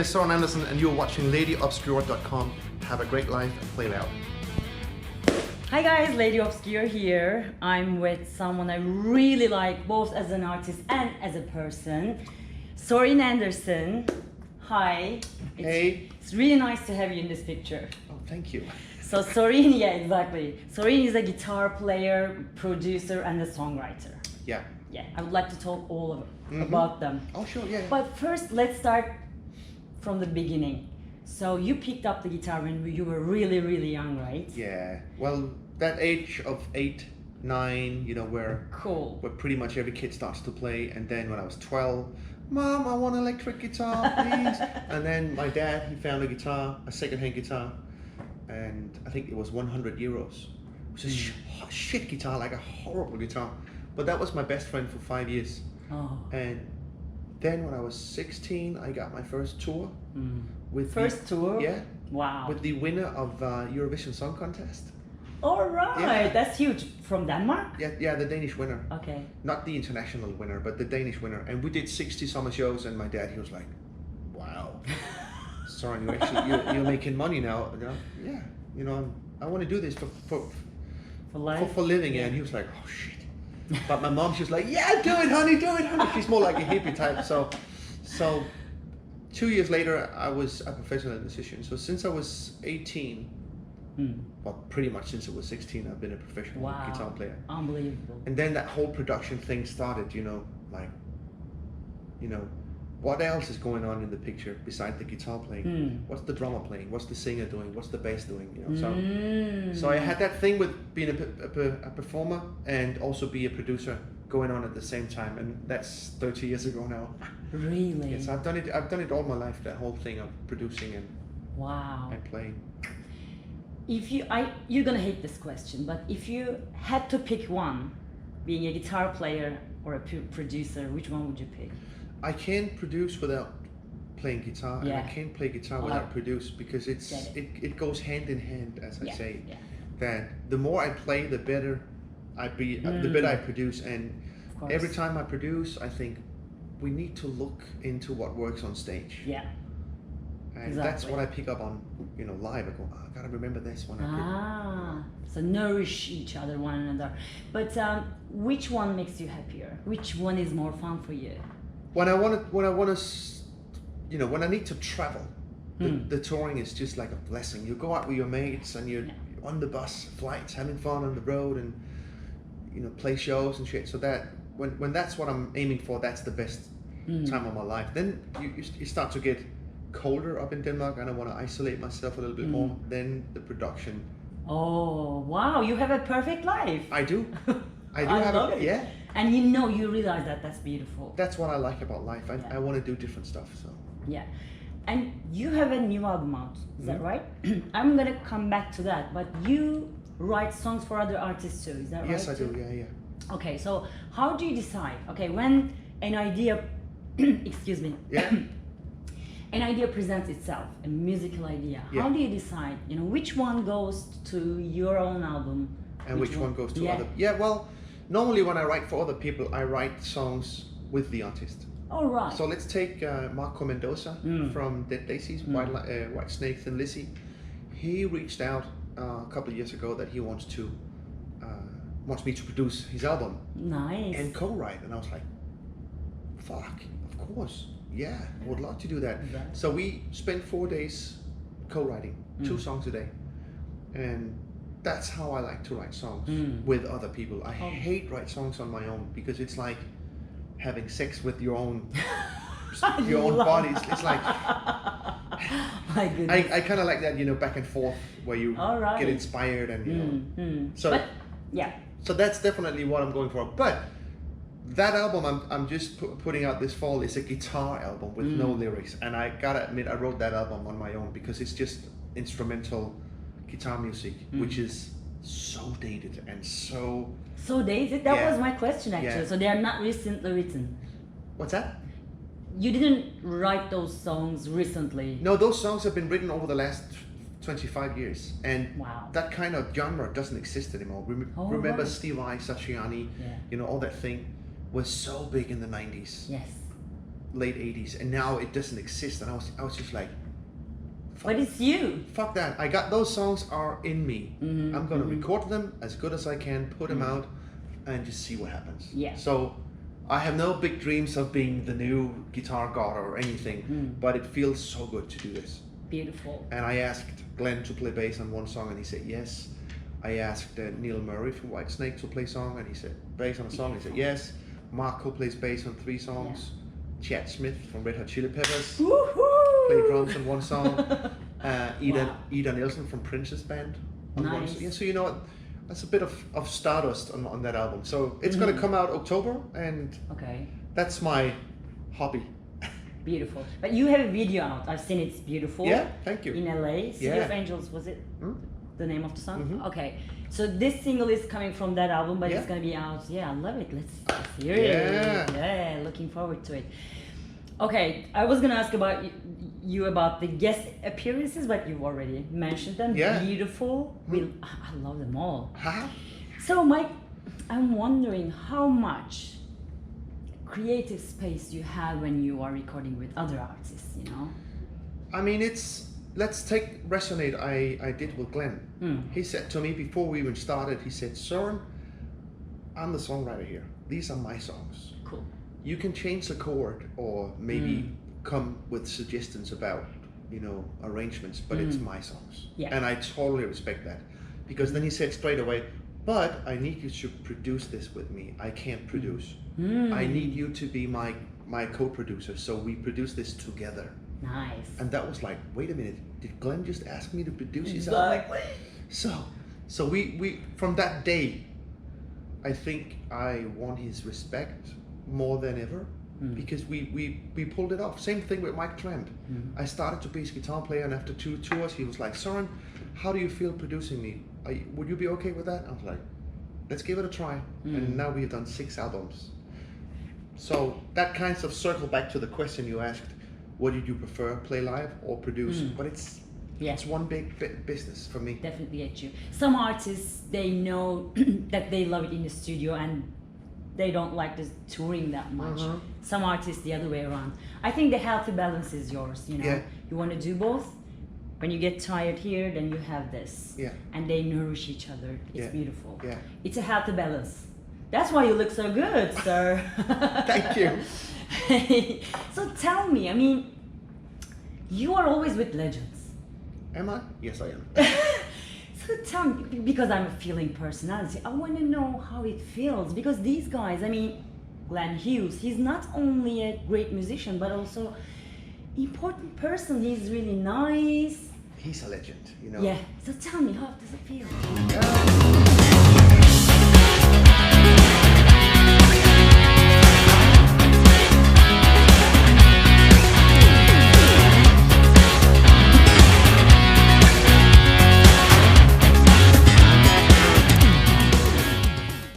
is Soren Andersen and you're watching LadyObscure.com. Have a great life and play loud. Hi guys, Lady Obscure here. I'm with someone I really like both as an artist and as a person. Soren Andersen. Hi. Hey. It's really nice to have you in this picture. Oh, thank you. So Soren, yeah, exactly. Soren is a guitar player, producer, and a songwriter. Yeah. Yeah, I would like to talk about them. Oh, sure, yeah. But first, let's start from the beginning. So you picked up the guitar when you were really, really young, right? Yeah. Well, that age of 8, 9, you know, where pretty much every kid starts to play. And then when I was 12, Mom, I want an electric guitar, please. And then my dad, he found a guitar, a second-hand guitar, and I think it was 100 euros. It was a shit guitar, like a horrible guitar. But that was my best friend for 5 years. Oh. And then when I was 16, I got my first tour. Tour? Yeah. Wow. With the winner of Eurovision Song Contest. All right, yeah. That's huge. From Denmark? Yeah, the Danish winner. Okay. Not the international winner, but the Danish winner. And we did 60 summer shows, and my dad, he was like, "Wow, Soren, you're making money now." You know? Yeah, you know, I want to do this for life, for living. Yeah. And he was like, "Oh shit." But my mom, she was like, "Yeah, do it, honey, do it, honey." She's more like a hippie type. So 2 years later, I was a professional musician. So since I was 18, well, pretty much since I was 16, I've been a professional guitar player. Unbelievable. And then that whole production thing started, you know, like, you know, what else is going on in the picture besides the guitar playing? What's the drummer playing? What's the singer doing? What's the bass doing? You know, so I had that thing with being a performer and also be a producer going on at the same time, and that's 30 years ago now. Really? Yes, I've done it all my life. That whole thing of producing and playing. If you're gonna hate this question, but if you had to pick one, being a guitar player or a producer, which one would you pick? I can't produce without playing guitar, and I can't play guitar without produce, because it goes hand in hand, as I say. Yeah. That the more I play, the better the better I produce, and every time I produce, I think we need to look into what works on stage. Yeah. And that's what I pick up on, you know, live. I go, oh, I gotta remember this one. So nourish each other, one another. But which one makes you happier? Which one is more fun for you? When I want to, you know, when I need to travel, the touring is just like a blessing. You go out with your mates and you're on the bus, flights, having fun on the road, and you know, play shows and shit. So that when that's what I'm aiming for, that's the best time of my life. Then you start to get colder up in Denmark, and I want to isolate myself a little bit more. Then the production. Oh wow, you have a perfect life. I do. I love it. Yeah. And you realize that's beautiful. That's what I like about life. I want to do different stuff. So. Yeah. And you have a new album out, is that right? I'm gonna come back to that, but you write songs for other artists too, is that right? Yes, I do, yeah. Okay, so how do you decide? Okay, when an idea, excuse me, an idea presents itself, a musical idea, how do you decide, you know, which one goes to your own album? And which one goes to other? Yeah, well, normally when I write for other people, I write songs with the artist. All right. So let's take Marco Mendoza from Dead Daisies, White Snake and Lizzie. He reached out a couple of years ago that he wants me to produce his album. Nice. And co-write, and I was like, fuck, of course, yeah, I would love to do that. So we spent 4 days co-writing 2 songs a day, and that's how I like to write songs with other people. I hate write songs on my own, because it's like having sex with your own body. It's like my goodness. I kind of like that, you know, back and forth where you get inspired and you know. So that's definitely what I'm going for. But that album I'm just putting out this fall is a guitar album with no lyrics, and I gotta admit I wrote that album on my own, because it's just instrumental guitar music, which is so dated and so dated. That was my question actually. So they are not recently written. What's that? You didn't write those songs recently. No, those songs have been written over the last 25 years, and that kind of genre doesn't exist anymore. Remember Steve Vai, Satriani, you know, all that thing was so big in the 90s. Yes. late 80s, and now it doesn't exist. And I was just like, but it's you. Fuck that. I got those songs are in me. I'm gonna record them as good as I can, put them out, and just see what happens. Yeah. So I have no big dreams of being the new guitar god or anything, but it feels so good to do this. Beautiful. And I asked Glenn to play bass on one song, and he said yes. I asked Neil Murray from Whitesnake to play song, and he said bass on a song. He said yes. Marco plays bass on 3 songs. Yeah. Chad Smith from Red Hot Chili Peppers played drums on 1 song. Ida Nielsen from Prince's band on nice. 1 song. Yeah, so you know, that's a bit of stardust on that album. So it's gonna come out October, and that's my hobby. Beautiful. But you have a video out. I've seen it. It's beautiful. Yeah, thank you. In LA, City of Angels, was it the name of the song? Okay. So this single is coming from that album, but it's gonna be out. Yeah, I love it. Let's hear it. Yeah, looking forward to it. Okay, I was gonna ask about you about the guest appearances, but you've already mentioned them. Yeah. Beautiful. I love them all. Huh? So Mike, I'm wondering how much creative space you have when you are recording with other artists, you know? I mean, let's take Resonate I did with Glenn. He said to me before we even started, he said, Soren, I'm the songwriter here. These are my songs. Cool. You can change the chord or maybe come with suggestions about, you know, arrangements, but it's my songs. Yeah. And I totally respect that. Because then he said straight away, but I need you to produce this with me. I can't produce. I need you to be my co-producer, so we produce this together. Nice. And that was like, wait a minute, did Glenn just ask me to produce his album? So we from that day, I think I won his respect more than ever, because we pulled it off. Same thing with Mike Tramp. I started to be his guitar player, and after 2 tours, he was like, Soren, how do you feel producing me? Would you be okay with that? I was like, let's give it a try. And now we have done 6 albums. So that kind of circle back to the question you asked, what did you prefer, play live or produce? But it's one big business for me. Definitely get you. Some artists, they know that they love it in the studio and they don't like the touring that much. Some artists the other way around. I think the healthy balance is yours, you know. You want to do both. When you get tired here, then you have this. And they nourish each other. It's beautiful. It's a healthy balance. That's why you look so good, sir. Thank you. So tell me, I mean, you are always with legends. Am I? Yes, I am. So tell me, because I'm a feeling personality, I want to know how it feels. Because these guys, I mean, Glenn Hughes, he's not only a great musician, but also important person. He's really nice. He's a legend, you know. Yeah. So tell me, how does it feel?